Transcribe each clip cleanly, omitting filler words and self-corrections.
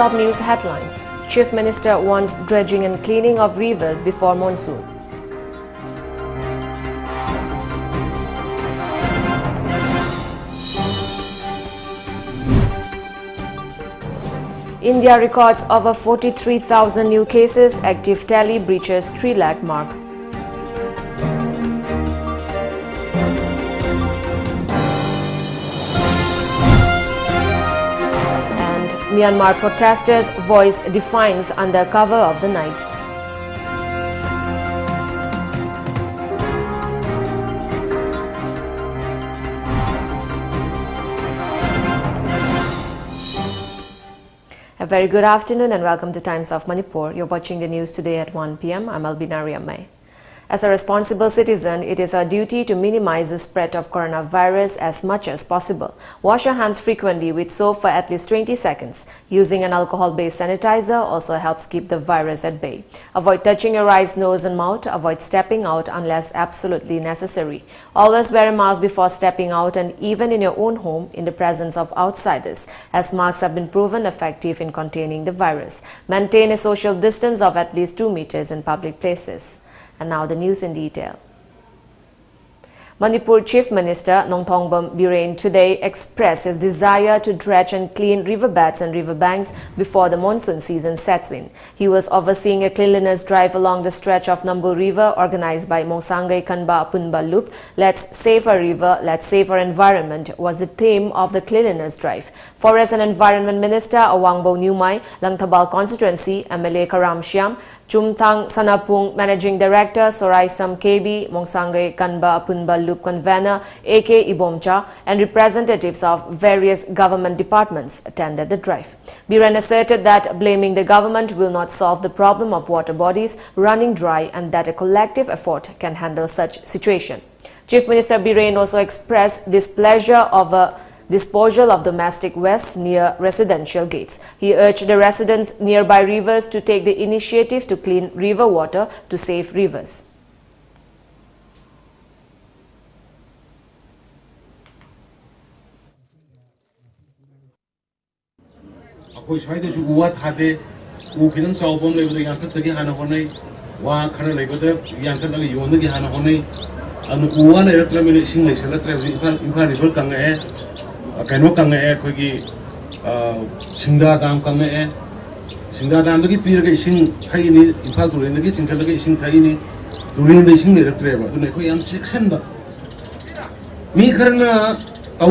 top news headlines. Chief Minister wants dredging and cleaning of rivers before monsoon. India records over 43,000 new cases, active tally breaches 3 lakh mark. And Myanmar protesters voice defiance under cover of the night. A very good afternoon and welcome to Times of Manipur. You're watching the news today at 1 p.m. I'm ALBINA. As a responsible citizen, it is our duty to minimize the spread of coronavirus as much as possible. Wash your hands frequently with soap for at least 20 seconds. Using an alcohol-based sanitizer also helps keep the virus at bay. Avoid touching your eyes, nose and mouth. Avoid stepping out unless absolutely necessary. Always wear a mask before stepping out and even in your own home in the presence of outsiders, as masks have been proven effective in containing the virus. Maintain a social distance of at least 2 meters in public places. And now the news in detail. Manipur Chief Minister Nongthongbam Biren today expressed his desire to dredge and clean riverbeds and riverbanks before the monsoon season sets in. He was overseeing a cleanliness drive along the stretch of Nambu River organized by Mongsangai Kanba Punba Loop. Let's save our river, let's save our environment was the theme of the cleanliness drive. Forest and Environment Minister Awangbo Nyumai, Langthabal Constituency, MLA Karam Shyam, Chumthang Sanapung Managing Director Soraisam KB, Mongsangai Kanba Punba Loop Convener AK Ibomcha and representatives of various government departments attended the drive. Biren asserted that blaming the government will not solve the problem of water bodies running dry and that a collective effort can handle such situation. Chief Minister Biren also expressed displeasure over disposal of domestic waste near residential gates. He urged the residents nearby rivers to take the initiative to clean river water to save rivers. We try to what had the Ukin Salbon with the Yanka Hanahone, Wakana Labor, Yanka Yonaki Hanahone, and one reclamation is electric in Carnival Kanga, Kanokanga, Kogi, Sinda Dam Kanga, Sinda Dam, the irrigation tiny, in part to irrigation, irrigation tiny, to irrigation the travel, to Nekoyan 600. Me Karna. As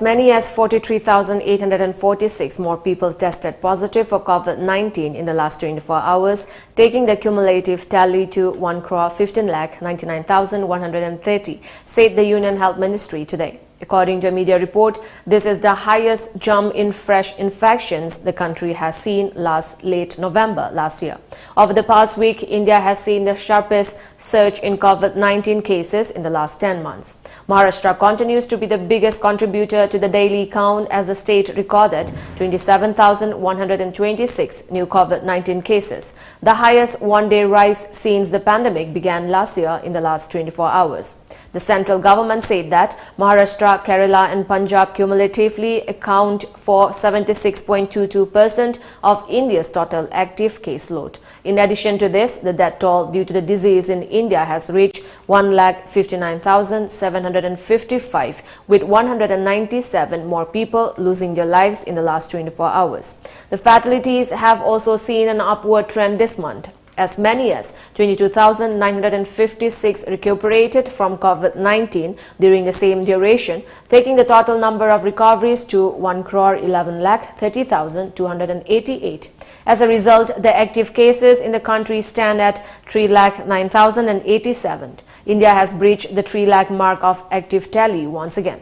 many as 43,846 more people tested positive for COVID-19 in the last 24 hours, taking the cumulative tally to 1,15,99,130, said the Union Health Ministry today. According to a media report, this is the highest jump in fresh infections the country has seen late November last year. Over the past week, India has seen the sharpest surge in COVID-19 cases in the last 10 months. Maharashtra continues to be the biggest contributor to the daily count as the state recorded 27,126 new COVID-19 cases, the highest one-day rise since the pandemic began last year in the last 24 hours. The central government said that Maharashtra, Kerala and Punjab cumulatively account for 76.22% of India's total active caseload. In addition to this, the death toll due to the disease in India has reached 1,59,755, with 197 more people losing their lives in the last 24 hours. The fatalities have also seen an upward trend this month. As many as 22,956 recuperated from COVID-19 during the same duration, taking the total number of recoveries to 1,11,30,288. As a result, the active cases in the country stand at 3,09,087. India has breached the 3 lakh mark of active tally once again.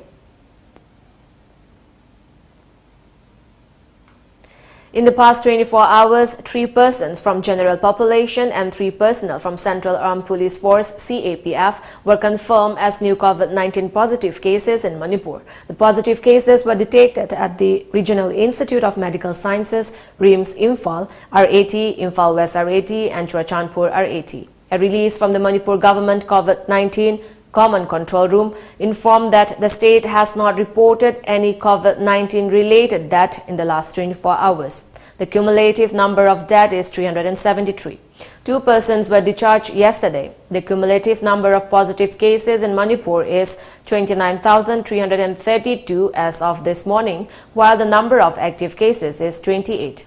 In the past 24 hours, 3 persons from general population and 3 personnel from Central Armed Police Force CAPF were confirmed as new COVID-19 positive cases in Manipur. The positive cases were detected at the Regional Institute of Medical Sciences, RIMS Imphal, RAT, Imphal West RAT and Churachandpur RAT. A release from the Manipur government COVID-19 Common Control Room informed that the state has not reported any COVID-19 related death in the last 24 hours. The cumulative number of deaths is 373. 2 persons were discharged yesterday. The cumulative number of positive cases in Manipur is 29,332 as of this morning, while the number of active cases is 28.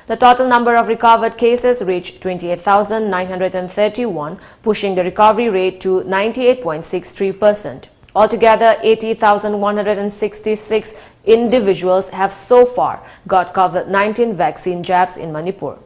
The total number of recovered cases reached 28,931, pushing the recovery rate to 98.63%. Altogether, 80,166 individuals have so far got COVID-19 vaccine jabs in Manipur.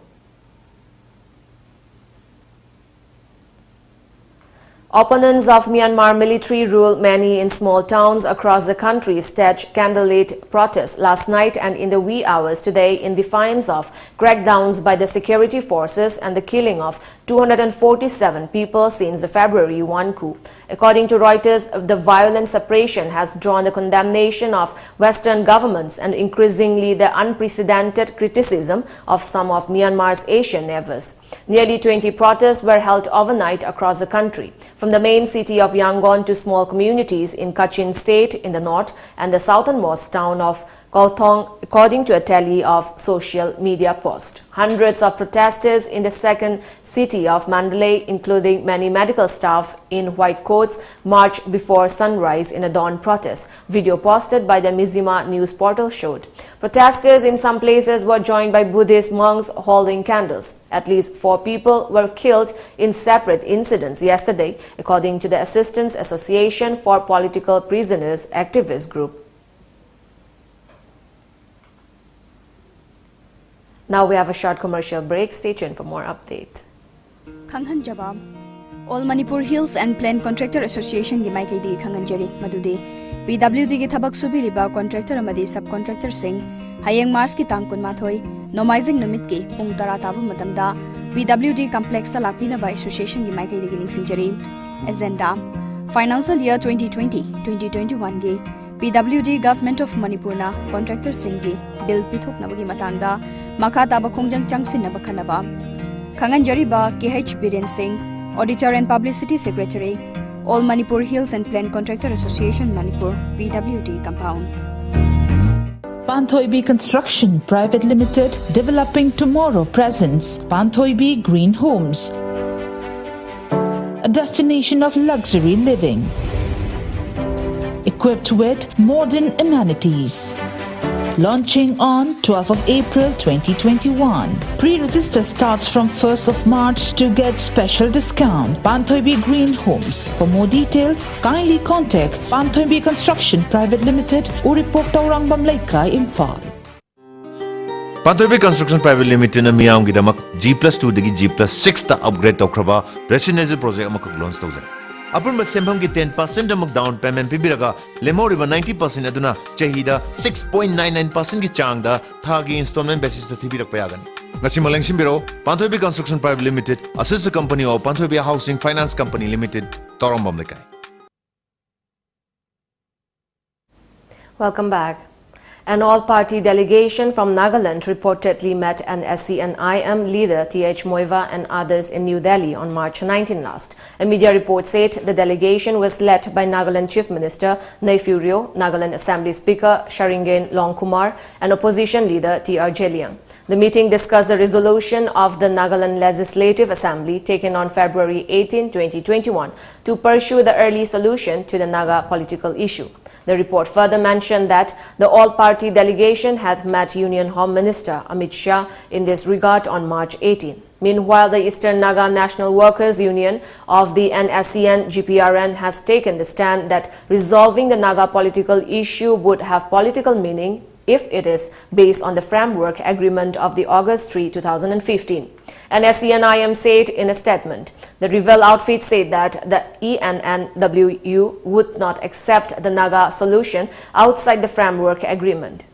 Opponents of Myanmar military rule, many in small towns across the country, staged candlelit protests last night and in the wee hours today in defiance of crackdowns by the security forces and the killing of 247 people since the February 1 coup. According to Reuters, the violent suppression has drawn the condemnation of Western governments and increasingly the unprecedented criticism of some of Myanmar's Asian neighbors. Nearly 20 protests were held overnight across the country, from the main city of Yangon to small communities in Kachin State in the north and the southernmost town of Kauthong, according to a tally of social media posts. Hundreds of protesters in the second city of Mandalay, including many medical staff in white coats, marched before sunrise in a dawn protest. Video posted by the Mizima news portal showed. Protesters in some places were joined by Buddhist monks holding candles. At least 4 people were killed in separate incidents yesterday, according to the Assistance Association for Political Prisoners activist group. Now we have a short commercial break. Stay tuned for more updates. Khanghan Jabam All Manipur Hills and Plain Contractor Association gi mai kaidi Khanghanjari Madudi PWD gi thabak subiriba contractor amadi subcontractor sing hayeng Mars ki tang kun mathoi nomaizing numit ki pung tara tabu matamda PWD complex sa lakpina ba association gi mai kaidi gi ningsingjari agenda financial year 2020-2021 gi PWD Government of Manipur na contractor singi bill pithok nabagi matangda makha taba khongjang changsin na bakhanaba Khanghanjari ba KH Biren Singh Auditor and Publicity Secretary All Manipur Hills and Plain Contractor Association Manipur PWD compound Panthoibi Construction Private Limited developing tomorrow presents Panthoibi Green Homes, a destination of luxury living equipped with modern amenities. Launching on 12th of April 2021. Pre-register starts from 1st of March to get special discount. Panthoibi Green Homes. For more details, kindly contact Panthoibi Construction Private Limited, Uripok Taurang Bamlaika, Imphal. Panthoibi Construction Private Limited na miyam gidamak G+2 dagi G+6 ta upgrade tawkraba residential project amakak launch tawjare. Upon Sembam ki 10% amok down payment pibiraga lemoriba 90% aduna chahida 6.99% ki changda thagi installment basis ta thibirak payagan. Ngasi maleng simbiro Panthoibi Construction Private Limited, a sister company of Panthoibi Housing Finance Company Limited, Torambam Lekai. Welcome back. An all-party delegation from Nagaland reportedly met an SCNIM leader T.H. Moiva and others in New Delhi on March 19 last. A media report said the delegation was led by Nagaland Chief Minister Naifurio, Nagaland Assembly Speaker Sharingain Longkumar and Opposition Leader T.R. Jeliang. The meeting discussed the resolution of the Nagaland Legislative Assembly taken on February 18, 2021 to pursue the early solution to the Naga political issue. The report further mentioned that the all-party delegation had met Union Home Minister Amit Shah in this regard on March 18. Meanwhile, the Eastern Naga National Workers Union of the NSCN GPRN has taken the stand that resolving the Naga political issue would have political meaning if it is based on the framework agreement of the August 3, 2015. And SCNIM said in a statement, the rebel outfit said that the ENNWU would not accept the Naga solution outside the framework agreement.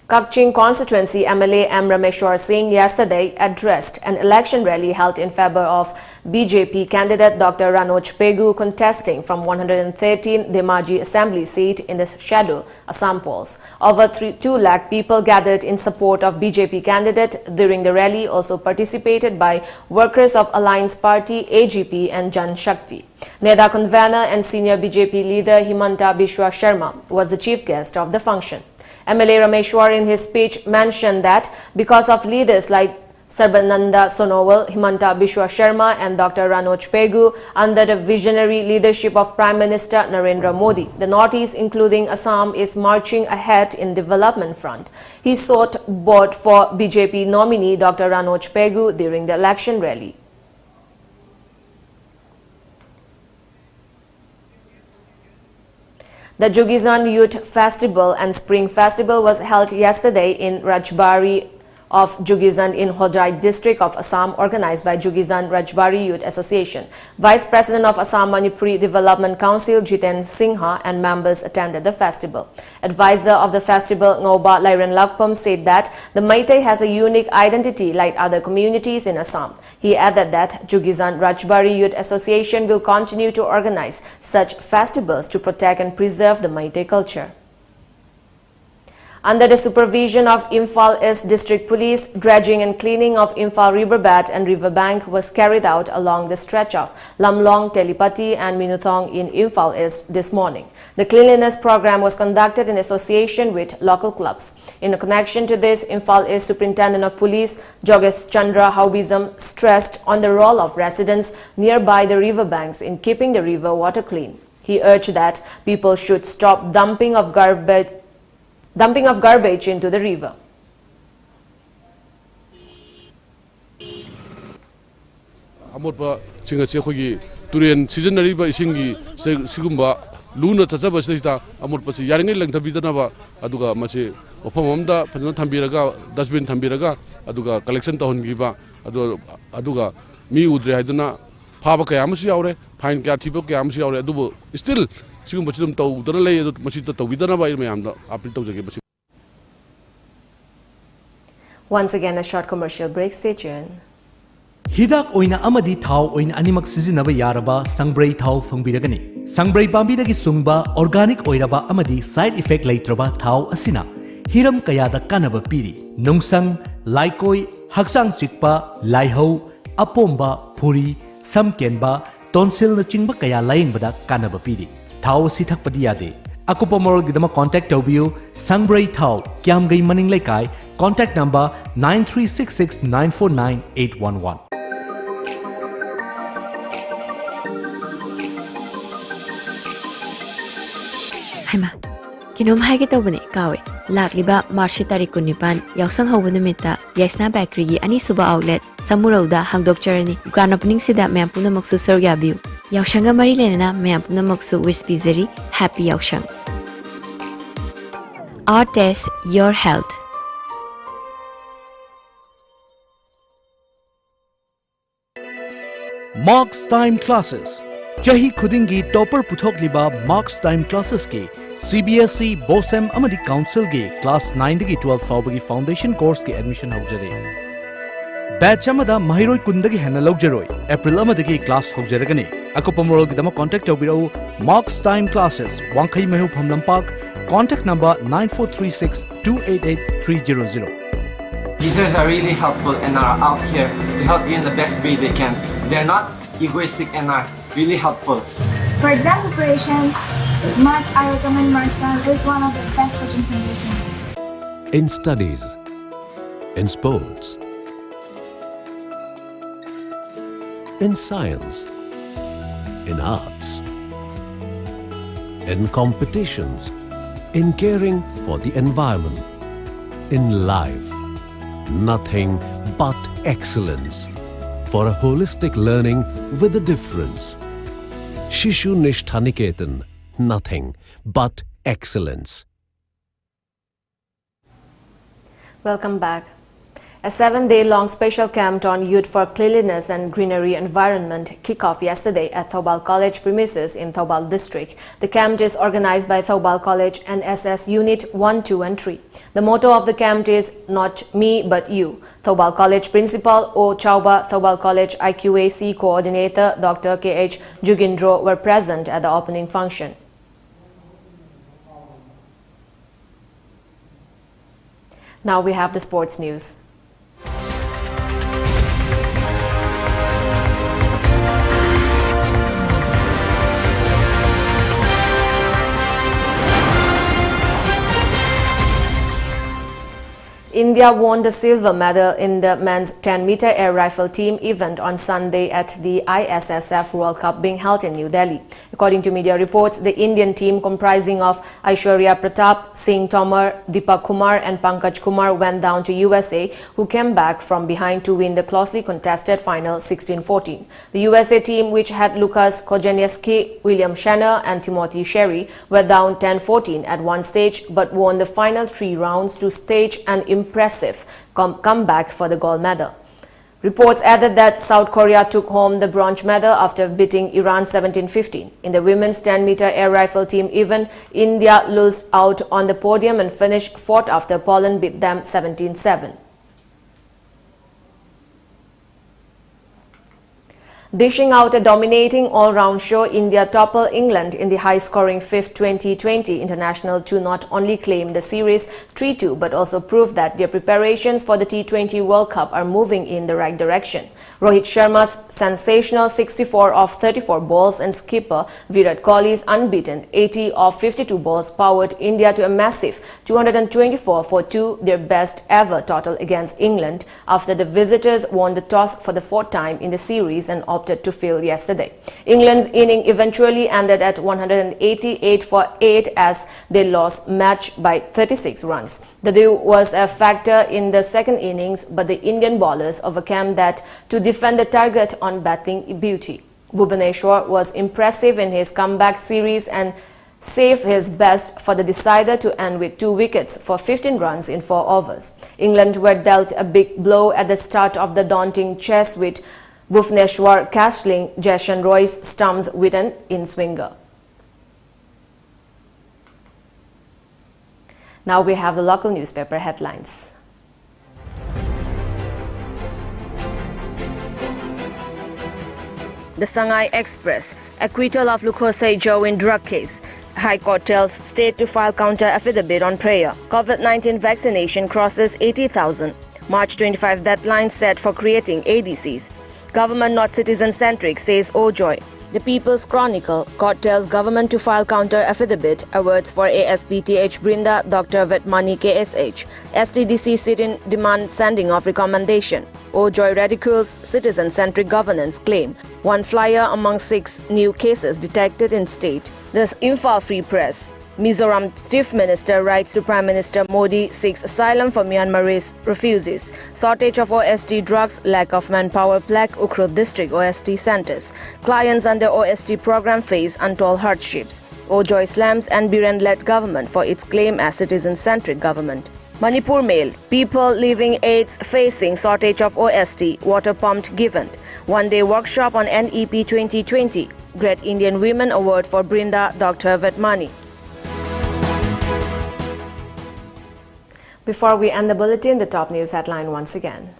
Kakching constituency MLA M. Rameshwar Singh yesterday addressed an election rally held in favor of BJP candidate Dr. Ranoj Pegu contesting from 113 Dhemaji Assembly seat in the scheduled Assam polls. Over 2 lakh people gathered in support of BJP candidate. During the rally also participated by workers of Alliance Party, AGP and Jan Shakti. NEDA convener and senior BJP leader Himanta Biswa Sharma was the chief guest of the function. MLA Rameshwar in his speech mentioned that because of leaders like Sarbananda Sonowal, Himanta Biswa Sharma and Dr. Ranoj Pegu under the visionary leadership of Prime Minister Narendra Modi, the Northeast including Assam is marching ahead in development front. He sought vote for BJP nominee Dr. Ranoj Pegu during the election rally. The Jugizan Youth Festival and Spring Festival was held yesterday in Rajbari of Jugizan in Hojai district of Assam, organized by Jugizan Rajbari Youth Association. Vice President of Assam Manipuri Development Council Jiten Singha and members attended the festival. Advisor of the festival Ngoba Lairan Lakpam said that the Meitei has a unique identity like other communities in Assam. He added that Jugizan Rajbari Youth Association will continue to organize such festivals to protect and preserve the Meitei culture. Under the supervision of Imphal East District Police, dredging and cleaning of Imphal riverbed and riverbank was carried out along the stretch of Lamlong, Telipati and Minuthong in Imphal East this morning. The cleanliness program was conducted in association with local clubs. In connection to this, Imphal East Superintendent of Police Jogesh Chandra Haubism stressed on the role of residents nearby the riverbanks in keeping the river water clean. He urged that people should stop dumping of garbage into the river. Amotpa singa che khogi turen seasonary ba isingi sigumba luna tachaba sita amotpa si yaringai langthabidana ba aduga mase ofam amda phana thambiraga dustbin thambiraga aduga collection tahongi ba aduga mi udre haiduna phaba kaya amsi yaure fine kya thibo kya amsi yaure adubu still sigum bachidum taw dana lay adu masita tawidana ba mayamda apil tawjage basi. Once again, a short commercial break. Stay tuned. Hidak oina amadi thau oina animak sizinaba yaraba sangbrai thau fangbiragani. Sangbrai pambidagi sungba organic oiraba amadi side effect leitraba thau asina hiram kayada kanaba piri. Nungsang, laikoi, haksang chikpa, laihau, apomba, phuri, samkenba, tonsil na chingba kaya laingbada kanaba piri. Thau si thakpadi yade. Akupa moral gidama contact tawbiyo Sangbrai thau kyamgai maning laikai. Contact number 9366949811. Haima, kinom haige tawbane kawe. Lakliba March tarik 19 yausang hawba numita Yaisna Bakery gi ani suba outlet Samuralda hangdok charani grand opening sida mayam punamaksu soryabiu. Yausanga mari lenana mayam punamaksu wish bizari happy yausang. Our test, your health. Marks Time Classes. Jahi Khudingi Topper Puthokliba Marks Time Classes ki CBSE BOSEM Amadi Council ki Class 9 ki 12 Faubagi Foundation Course ki admission haujare. Batch amada Mahiroi Kundagi Hana Logjaroi April amadagi class haujaragani. Akupamorol gidama contact tawbirau Marks Time Classes Wangkai Mehu Phamlam Park. Contact number 9436288300. Teachers are really helpful and are out here to help you in the best way they can. They're not egoistic and are really helpful. For exam preparation, Mark, I recommend Mark's is one of the best coaching foundations. In studies, in sports, in science, in arts, in competitions, in caring for the environment, in life. Nothing but excellence for a holistic learning with a difference. Shishu Nishthaniketan, nothing but excellence. Welcome back. A 7-day-long special camp on Youth for Cleanliness and Greenery Environment kicked off yesterday at Thoubal College premises in Thoubal District. The camp is organized by Thoubal College and SS Unit 1, 2 and 3. The motto of the camp is "Not me but you." Thoubal College Principal O. Chauba, Thoubal College IQAC Coordinator Dr. K.H. Jugindro were present at the opening function. Now we have the sports news. India won the silver medal in the men's 10-meter air rifle team event on Sunday at the ISSF World Cup being held in New Delhi. According to media reports, the Indian team comprising of Aishwarya Pratap, Singh Tomar, Deepak Kumar and Pankaj Kumar went down to USA, who came back from behind to win the closely contested final 16-14. The USA team, which had Lucas Kojanieski, William Shanner and Timothy Sherry, were down 10-14 at one stage but won the final 3 rounds to stage an impressive comeback for the gold medal. Reports added that South Korea took home the bronze medal after beating Iran 17-15. In the women's 10-meter air rifle team event, India lost out on the podium and finished 4th after Poland beat them 17-7. Dishing out a dominating all-round show, India toppled England in the high-scoring 5th 2020 international to not only claim the series 3-2 but also prove that their preparations for the T20 World Cup are moving in the right direction. Rohit Sharma's sensational 64 of 34 balls and skipper Virat Kohli's unbeaten 80 of 52 balls powered India to a massive 224 for 2, their best ever total against England, after the visitors won the toss for the 4th time in the series and opted to field yesterday. England's inning eventually ended at 188 for 8 as they lost match by 36 runs. The dew was a factor in the second innings, but the Indian bowlers overcame that to defend the target on batting beauty. Bhubaneswar was impressive in his comeback series and saved his best for the decider to end with 2 wickets for 15 runs in 4 overs. England were dealt a big blow at the start of the daunting chase, with Bhubaneswar castling Jason Roy's stumps with an in-swinger. Now we have the local newspaper headlines. The Shanghai Express, acquittal of Lukhosai Zhou in drug case. High Court tells state to file counter affidavit on prayer. COVID-19 vaccination crosses 80,000. March 25 deadline set for creating ADCs. Government not citizen-centric, says Ojoy. The People's Chronicle, court tells government to file counter affidavit, awards for ASPTH Brinda, Dr. Vetmani KSH. STDC sit-in demand sending of recommendation. Ojoy ridicules citizen-centric governance claim. One flyer among 6 new cases detected in state. The Imphal Free Press. Mizoram Chief Minister writes to Prime Minister Modi, seeks asylum for Myanmaris, refuses. Shortage of OST drugs, lack of manpower plague Ukhrul District OST centers. Clients under OST program face untold hardships. Ojoy slams and Biren-led government for its claim as citizen-centric government. Manipur Mail, people living AIDS facing shortage of OST, water pumped given. One-day workshop on NEP 2020. Great Indian Women Award for Brinda, Dr. Vetmani. Before we end the bulletin, the top news headline once again.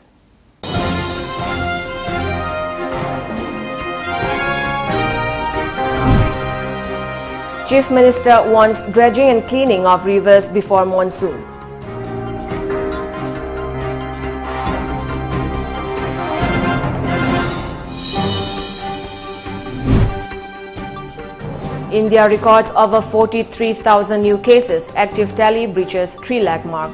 Chief Minister wants dredging and cleaning of rivers before monsoon. India records over 43,000 new cases. Active tally breaches 3 lakh mark.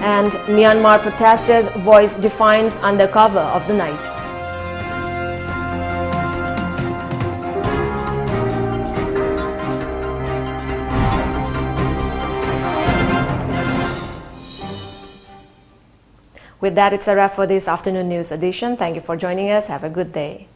And Myanmar protesters voice defiance under cover of the night. With that, it's a wrap for this afternoon news edition. Thank you for joining us. Have a good day.